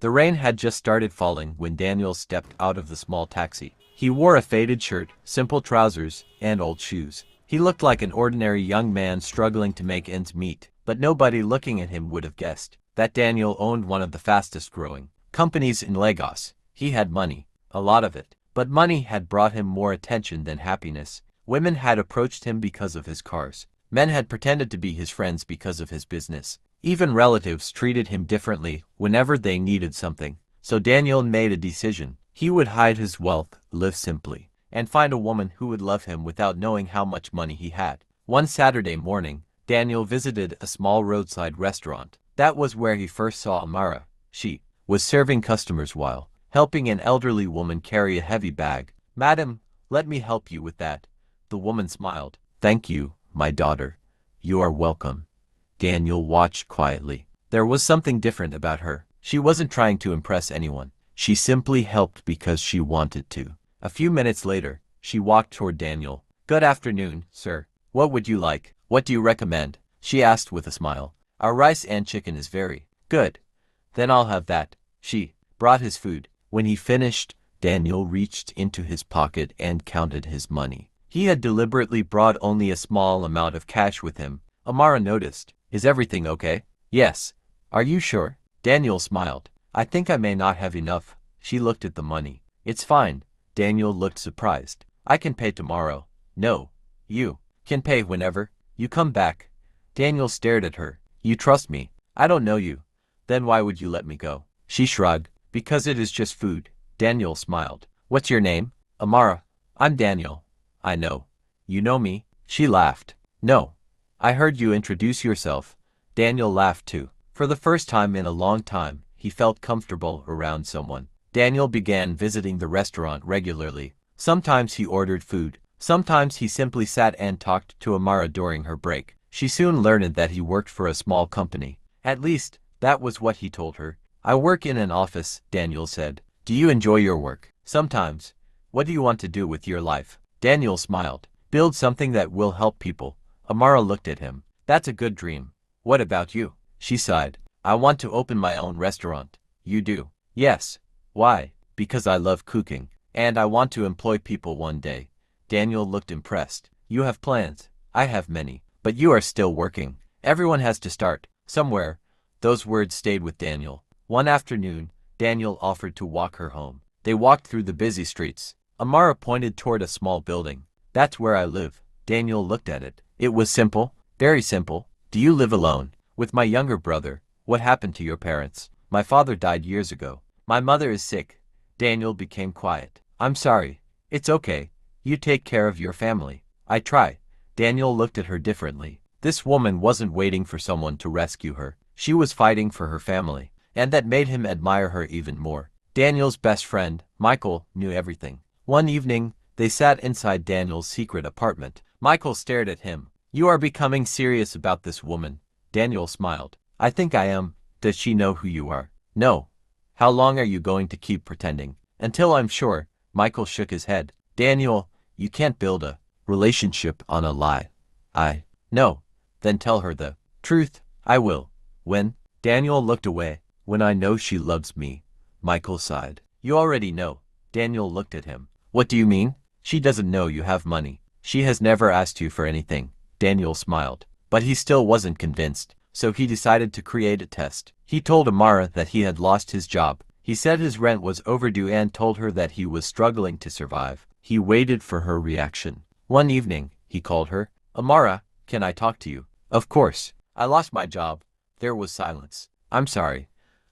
The rain had just started falling when Daniel stepped out of the small taxi. He wore a faded shirt, simple trousers, and old shoes. He looked like an ordinary young man struggling to make ends meet, but nobody looking at him would have guessed that Daniel owned one of the fastest growing companies in Lagos. He had money, a lot of it, but money had brought him more attention than happiness. Women had approached him because of his cars. Men had pretended to be his friends because of his business. Even relatives treated him differently whenever they needed something. So Daniel made a decision. He would hide his wealth, live simply, and find a woman who would love him without knowing how much money he had. One Saturday morning, Daniel visited a small roadside restaurant. That was where he first saw Amara. She was serving customers while helping an elderly woman carry a heavy bag. "Madam, let me help you with that." The woman smiled. "Thank you, my daughter. You are welcome." Daniel watched quietly. There was something different about her. She wasn't trying to impress anyone. She simply helped because she wanted to. A few minutes later, she walked toward Daniel. "Good afternoon, sir. What would you like? What do you recommend?" she asked with a smile. "Our rice and chicken is very good." "Then I'll have that." She brought his food. When he finished, Daniel reached into his pocket and counted his money. He had deliberately brought only a small amount of cash with him. Amara noticed. "Is everything okay?" "Yes." "Are you sure?" Daniel smiled. "I think I may not have enough." She looked at the money. "It's fine." Daniel looked surprised. "I can pay tomorrow." "No. You can pay whenever you come back." Daniel stared at her. "You trust me?" "I don't know you." "Then why would you let me go?" She shrugged. "Because it is just food." Daniel smiled. "What's your name?" "Amara." "I'm Daniel." "I know. You know me?" She laughed. "No. I heard you introduce yourself." Daniel laughed too. For the first time in a long time, he felt comfortable around someone. Daniel began visiting the restaurant regularly. Sometimes he ordered food. Sometimes he simply sat and talked to Amara during her break. She soon learned that he worked for a small company. At least, that was what he told her. "I work in an office," Daniel said. "Do you enjoy your work?" "Sometimes." "What do you want to do with your life?" Daniel smiled. "Build something that will help people." Amara looked at him. "That's a good dream. What about you?" She sighed. "I want to open my own restaurant." "You do?" "Yes." "Why?" "Because I love cooking. And I want to employ people one day." Daniel looked impressed. "You have plans." "I have many. But you are still working." "Everyone has to start somewhere." Those words stayed with Daniel. One afternoon, Daniel offered to walk her home. They walked through the busy streets. Amara pointed toward a small building. "That's where I live." Daniel looked at it. It was simple, very simple. "Do you live alone?" "With my younger brother." "What happened to your parents?" "My father died years ago." "My mother is sick." Daniel became quiet. "I'm sorry." "It's okay. You take care of your family." "I try." Daniel looked at her differently. This woman wasn't waiting for someone to rescue her. She was fighting for her family, and that made him admire her even more. Daniel's best friend, Michael, knew everything. One evening, they sat inside Daniel's secret apartment. Michael stared at him. "You are becoming serious about this woman." Daniel smiled. "I think I am." "Does she know who you are?" "No." "How long are you going to keep pretending?" "Until I'm sure." Michael shook his head. "Daniel, you can't build a relationship on a lie." "No." "Then tell her the truth." "I will." "When?" Daniel looked away. "When I know she loves me." Michael sighed. "You already know." Daniel looked at him. "What do you mean?" "She doesn't know you have money. She has never asked you for anything." Daniel smiled. But he still wasn't convinced, so he decided to create a test. He told Amara that he had lost his job. He said his rent was overdue and told her that he was struggling to survive. He waited for her reaction. One evening, he called her. "Amara, can I talk to you?" "Of course." "I lost my job." There was silence. "I'm sorry.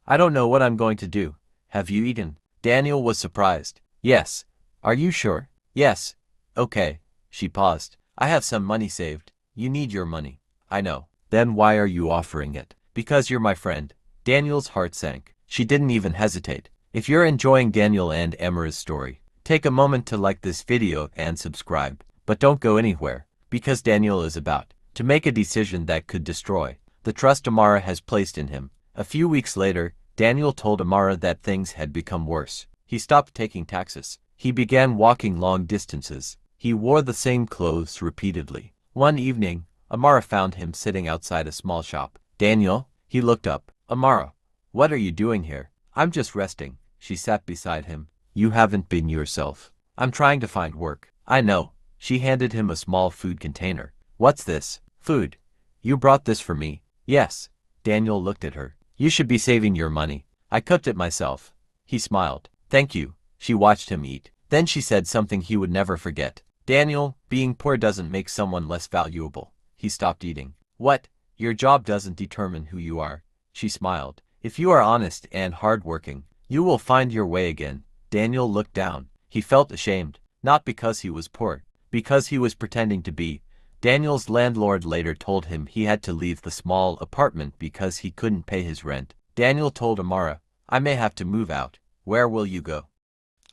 I don't know what I'm going to do." "Have you eaten?" Daniel was surprised. "Yes." "Are you sure?" "Yes." "Okay." She paused. "I have some money saved." "You need your money." "I know." "Then why are you offering it?" "Because you're my friend." Daniel's heart sank. She didn't even hesitate. If you're enjoying Daniel and Amara's story, take a moment to like this video and subscribe. But don't go anywhere, because Daniel is about to make a decision that could destroy the trust Amara has placed in him. A few weeks later, Daniel told Amara that things had become worse. He stopped taking taxis. He began walking long distances. He wore the same clothes repeatedly. One evening, Amara found him sitting outside a small shop. "Daniel?" He looked up. "Amara, what are you doing here?" I'm just resting. She sat beside him. You haven't been yourself. I'm trying to find work. I know. She handed him a small food container. What's this? Food. You brought this for me? Yes. Daniel looked at her. You should be saving your money. I cooked it myself. He smiled. Thank you. She watched him eat. Then she said something he would never forget. Daniel, being poor doesn't make someone less valuable. He stopped eating. What? Your job doesn't determine who you are. She smiled. If you are honest and hardworking, you will find your way again. Daniel looked down. He felt ashamed, not because he was poor, because he was pretending to be. Daniel's landlord later told him he had to leave the small apartment because he couldn't pay his rent. Daniel told Amara, I may have to move out. Where will you go?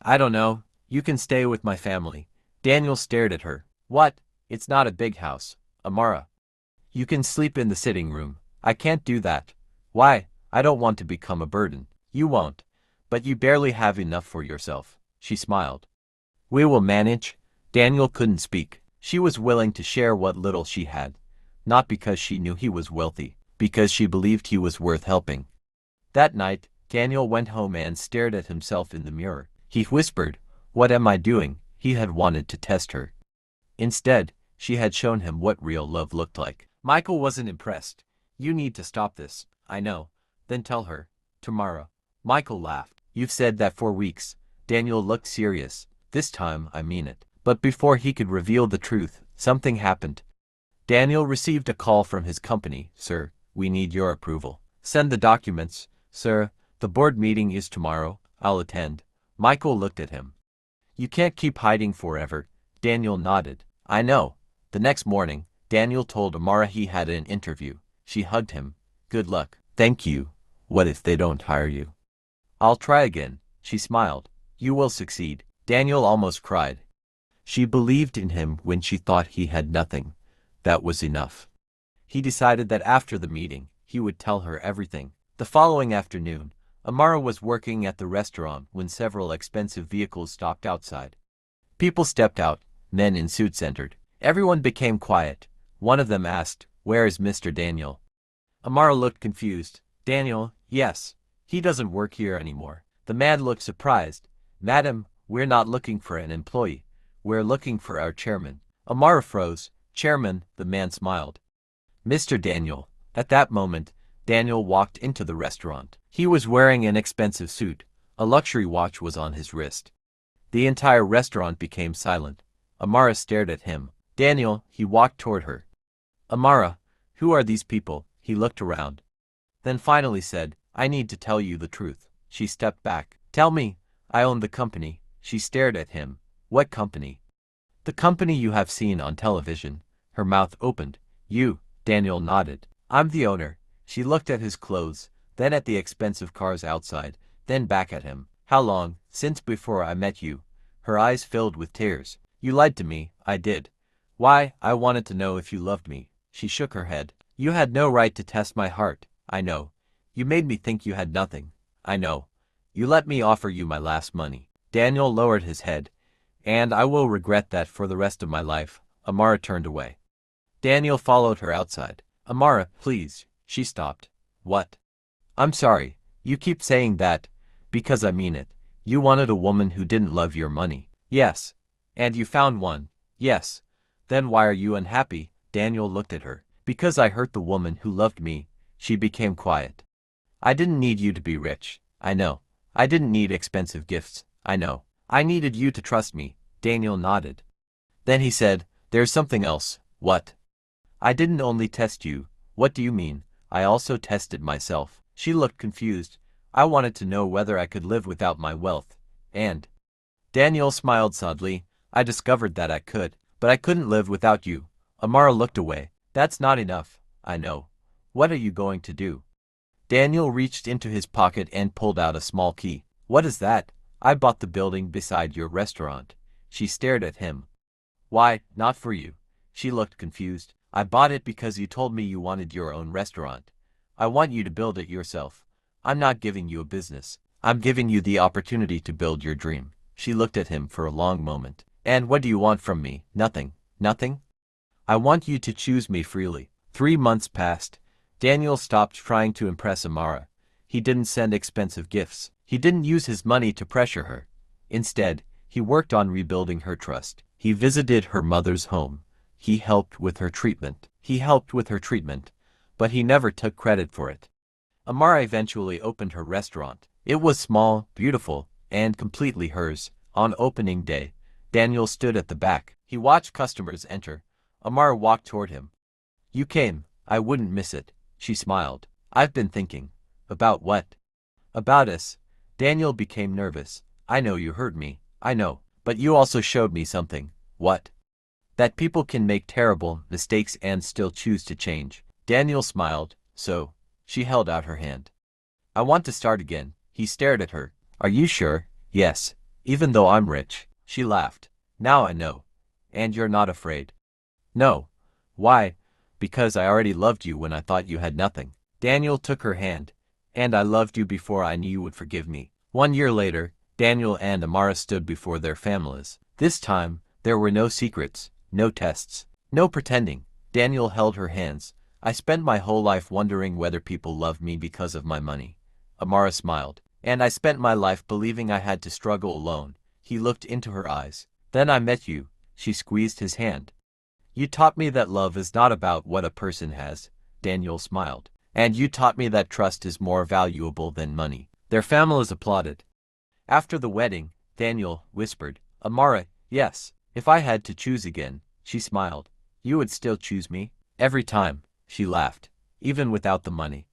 I don't know. You can stay with my family. Daniel stared at her. What? It's not a big house. Amara. You can sleep in the sitting room. I can't do that. Why? I don't want to become a burden. You won't. But you barely have enough for yourself. She smiled. We will manage. Daniel couldn't speak. She was willing to share what little she had. Not because she knew he was wealthy, because she believed he was worth helping. That night, Daniel went home and stared at himself in the mirror. He whispered, What am I doing? He had wanted to test her. Instead, she had shown him what real love looked like. Michael wasn't impressed. You need to stop this. I know. Then tell her. Tomorrow. Michael laughed. You've said that for weeks. Daniel looked serious. This time, I mean it. But before he could reveal the truth, something happened. Daniel received a call from his company. Sir, we need your approval. Send the documents. Sir, the board meeting is tomorrow. I'll attend. Michael looked at him. You can't keep hiding forever. Daniel nodded. I know. The next morning, Daniel told Amara he had an interview. She hugged him. Good luck. Thank you. What if they don't hire you? I'll try again. She smiled. You will succeed. Daniel almost cried. She believed in him when she thought he had nothing. That was enough. He decided that after the meeting, he would tell her everything. The following afternoon, Amara was working at the restaurant when several expensive vehicles stopped outside. People stepped out. Men in suits entered. Everyone became quiet. One of them asked, Where is Mr. Daniel? Amara looked confused. Daniel, yes. He doesn't work here anymore. The man looked surprised. Madam, we're not looking for an employee. We're looking for our chairman. Amara froze. Chairman, the man smiled. Mr. Daniel. At that moment, Daniel walked into the restaurant. He was wearing an expensive suit. A luxury watch was on his wrist. The entire restaurant became silent. Amara stared at him. Daniel, he walked toward her. Amara, who are these people? He looked around. Then finally said, I need to tell you the truth. She stepped back. Tell me. I own the company. She stared at him. What company? The company you have seen on television. Her mouth opened. You. Daniel nodded. I'm the owner. She looked at his clothes, then at the expensive cars outside, then back at him. How long? Since before I met you. Her eyes filled with tears. You lied to me. I did. Why? I wanted to know if you loved me. She shook her head. You had no right to test my heart. I know. You made me think you had nothing. I know. You let me offer you my last money. Daniel lowered his head. And I will regret that for the rest of my life. Amara turned away. Daniel followed her outside. Amara, please. She stopped. What? I'm sorry. You keep saying that. Because I mean it. You wanted a woman who didn't love your money. Yes. And you found one. Yes. Then why are you unhappy? Daniel looked at her. Because I hurt the woman who loved me. She became quiet. I didn't need you to be rich. I know. I didn't need expensive gifts. I know. I needed you to trust me. Daniel nodded. Then he said, There's something else. What? I didn't only test you. What do you mean? I also tested myself. She looked confused. I wanted to know whether I could live without my wealth. And Daniel smiled sadly. I discovered that I could, but I couldn't live without you. Amara looked away. That's not enough. I know. What are you going to do? Daniel reached into his pocket and pulled out a small key. What is that? I bought the building beside your restaurant. She stared at him. Why, not for you. She looked confused. I bought it because you told me you wanted your own restaurant. I want you to build it yourself. I'm not giving you a business. I'm giving you the opportunity to build your dream. She looked at him for a long moment. And what do you want from me? Nothing. Nothing? I want you to choose me freely. 3 months passed. Daniel stopped trying to impress Amara. He didn't send expensive gifts. He didn't use his money to pressure her. Instead, he worked on rebuilding her trust. He visited her mother's home. He helped with her treatment. But he never took credit for it. Amara eventually opened her restaurant. It was small, beautiful, and completely hers. On opening day, Daniel stood at the back. He watched customers enter. Amara walked toward him. "You came. I wouldn't miss it," she smiled. "I've been thinking." "About what?" "About us." Daniel became nervous. "I know you heard me. I know. But you also showed me something." "What?" "That people can make terrible mistakes and still choose to change." Daniel smiled. "So?" She held out her hand. "I want to start again." He stared at her. "Are you sure?" "Yes. Even though I'm rich." She laughed. "Now I know. And you're not afraid?" "No." "Why?" "Because I already loved you when I thought you had nothing." Daniel took her hand. "And I loved you before I knew you would forgive me." 1 year later, Daniel and Amara stood before their families. This time, there were no secrets, no tests, no pretending. Daniel held her hands. "I spent my whole life wondering whether people loved me because of my money." Amara smiled. "And I spent my life believing I had to struggle alone." He looked into her eyes. "Then I met you." She squeezed his hand. "You taught me that love is not about what a person has." Daniel smiled. "And you taught me that trust is more valuable than money." Their families applauded. After the wedding, Daniel whispered, "Amara, yes, if I had to choose again." She smiled. "You would still choose me?" "Every time." She laughed. "Even without the money?"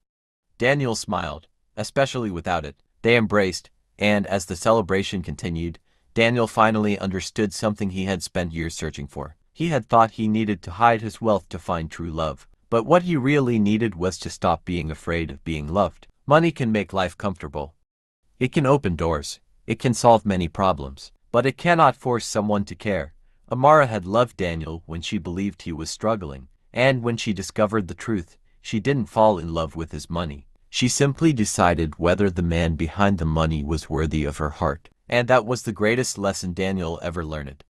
Daniel smiled. "Especially without it." They embraced, and as the celebration continued, Daniel finally understood something he had spent years searching for. He had thought he needed to hide his wealth to find true love. But what he really needed was to stop being afraid of being loved. Money can make life comfortable. It can open doors. It can solve many problems. But it cannot force someone to care. Amara had loved Daniel when she believed he was struggling. And when she discovered the truth, she didn't fall in love with his money. She simply decided whether the man behind the money was worthy of her heart. And that was the greatest lesson Daniel ever learned.